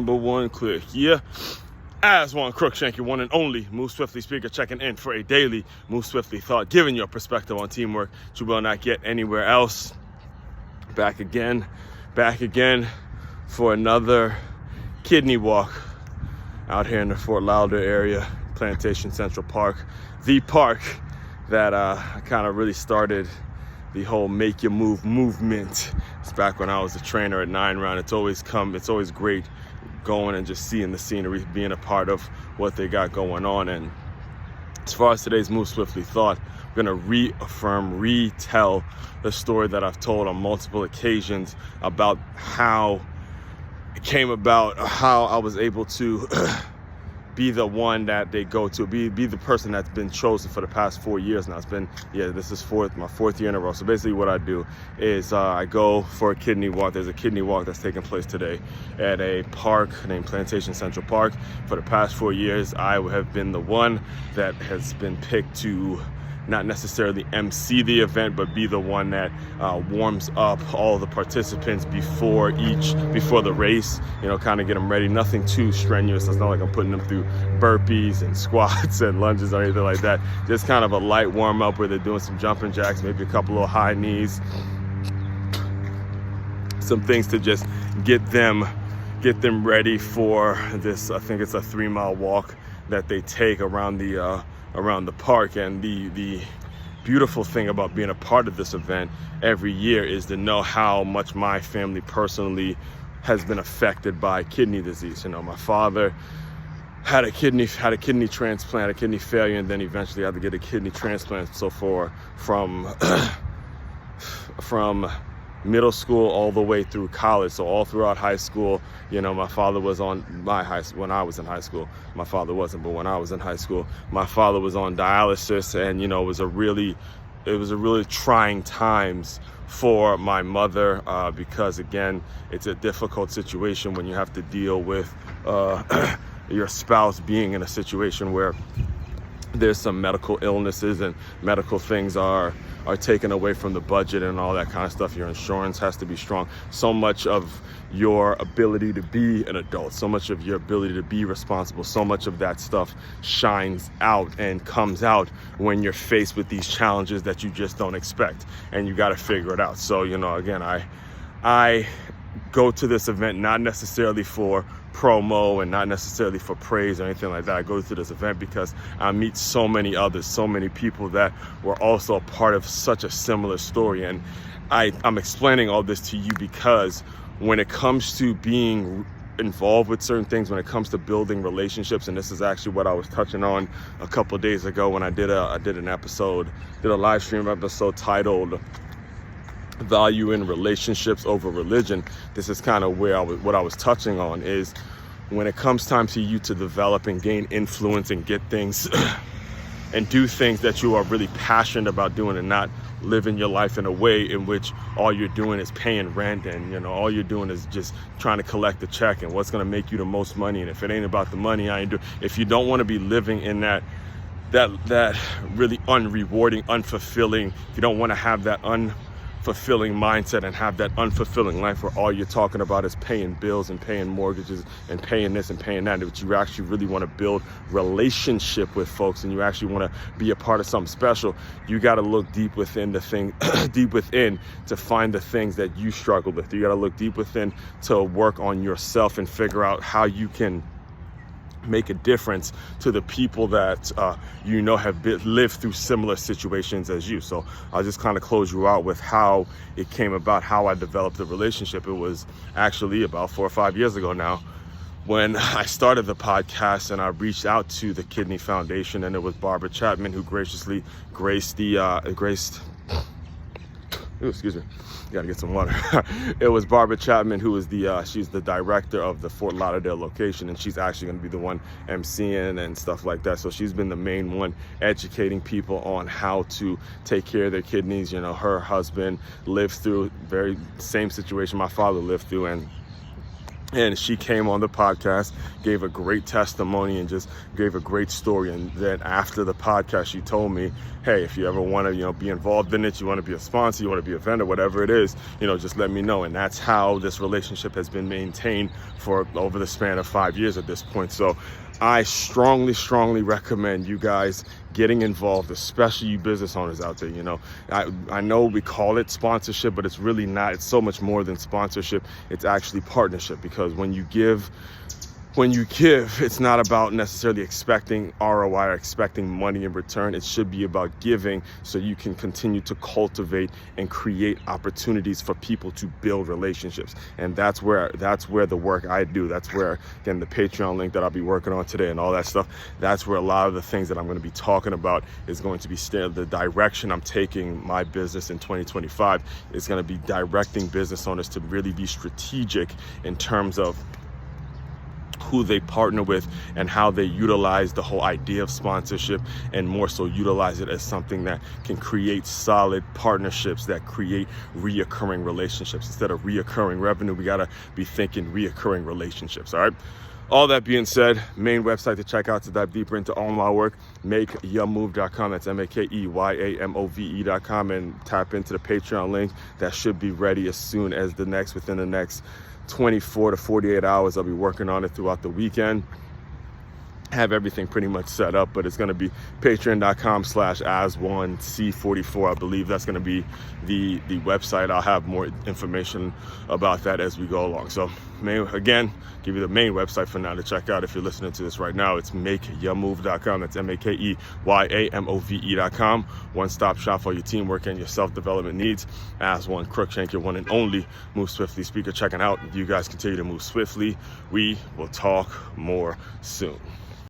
Number one, click. Yeah. As one Crookshank, your one and only Move Swiftly speaker, checking in for a daily Move Swiftly thought, giving your perspective on teamwork you will not get anywhere else. Back again for another kidney walk out here in the Fort Lauderdale area, Plantation Central Park, the park that kind of really started the whole Make Your Move movement. It's back when I was a trainer at 9 Round. It's always great going and just seeing the scenery, being a part of what they got going on. And as far as today's Move Swiftly thought, I'm gonna retell the story that I've told on multiple occasions about how it came about, how I was able to be the one that they go to, be the person that's been chosen for the past 4 years now. It's been, this is my fourth year in a row. So basically what I do is I go for a kidney walk. There's a kidney walk that's taking place today at a park named Plantation Central Park. For the past 4 years, I have been the one that has been picked to not necessarily MC the event, but be the one that warms up all the participants before the race, kind of get them ready. Nothing too strenuous. It's not like I'm putting them through burpees and squats and lunges or anything like that. Just kind of a light warm up where they're doing some jumping jacks, maybe a couple of high knees, some things to just get them ready for this. I think it's a 3-mile walk that they take around the park. And the beautiful thing about being a part of this event every year is to know how much my family personally has been affected by kidney disease. My father had a kidney transplant, a kidney failure, and then eventually had to get a kidney transplant. So from middle school all the way through college, so all throughout high school, my father was on my high school. When I was in high school, my father wasn't, but when I was in high school, my father was on dialysis, and it was a really trying times for my mother, because again, it's a difficult situation when you have to deal with your spouse being in a situation where there's some medical illnesses and medical things are taken away from the budget and all that kind of stuff. Your insurance has to be strong. So much of your ability to be an adult, so much of your ability to be responsible, so much of that stuff shines out and comes out when you're faced with these challenges that you just don't expect, and you got to figure it out. So, again, I go to this event not necessarily for promo and not necessarily for praise or anything like that. I go to this event because I meet so many others, so many people that were also a part of such a similar story. And I'm explaining all this to you because when it comes to being involved with certain things, when it comes to building relationships, and this is actually what I was touching on a couple of days ago when I did a live stream episode titled Value in Relationships Over Religion. This is kind of what I was touching on is when it comes time to you to develop and gain influence and get things and do things that you are really passionate about doing, and not living your life in a way in which all you're doing is paying rent and all you're doing is just trying to collect the check and what's going to make you the most money. And if it ain't about the money, if you don't want to be living in that really unrewarding, unfulfilling, if you don't want to have that unfulfilling mindset and have that unfulfilling life where all you're talking about is paying bills and paying mortgages and paying this and paying that, but you actually really want to build relationship with folks and you actually want to be a part of something special, you got to look deep within deep within to find the things that you struggle with. You got to look deep within to work on yourself and figure out how you can make a difference to the people that have lived through similar situations as you. So I'll just kind of close you out with how it came about, how I developed the relationship. It was actually about 4 or 5 years ago now when I started the podcast, and I reached out to the Kidney Foundation, and it was Barbara Chapman who graciously graced excuse me, gotta get some water. It was Barbara Chapman who is she's the director of the Fort Lauderdale location, and she's actually gonna be the one emceeing and stuff like that. So she's been the main one educating people on how to take care of their kidneys. Her husband lived through very same situation my father lived through, and And she came on the podcast, gave a great testimony, and just gave a great story. And then after the podcast, she told me, hey, if you ever want to, be involved in it, you want to be a sponsor, you want to be a vendor, whatever it is, just let me know. And that's how this relationship has been maintained for over the span of 5 years at this point. So I strongly, strongly recommend you guys getting involved, especially you business owners out there. I know we call it sponsorship, but it's really not. It's so much more than sponsorship. It's actually partnership, because when you give, it's not about necessarily expecting ROI or expecting money in return. It should be about giving so you can continue to cultivate and create opportunities for people to build relationships. And that's where the work I do, that's where, again, the Patreon link that I'll be working on today and all that stuff, that's where a lot of the things that I'm going to be talking about is going to be the direction I'm taking my business in 2025 is going to be directing business owners to really be strategic in terms of who they partner with and how they utilize the whole idea of sponsorship, and more so utilize it as something that can create solid partnerships that create reoccurring relationships. Instead of reoccurring revenue, we got to be thinking reoccurring relationships. All right. All that being said, main website to check out to dive deeper into all my work, makeyamove.com. That's makeyamove.com, and tap into the Patreon link. That should be ready as soon as within the next 24 to 48 hours. I'll be working on it throughout the weekend. Have everything pretty much set up, but it's going to be patreon.com/as1c44. I believe that's going to be the website. I'll have more information about that as we go along. So again, give you the main website for now to check out. If you're listening to this right now, it's makeyamove.com. That's makeyamove.com. One-stop shop for your teamwork and your self-development needs. As one, Crookshank, your one and only Move Swiftly speaker, checking out. You guys continue to move swiftly. We will talk more soon.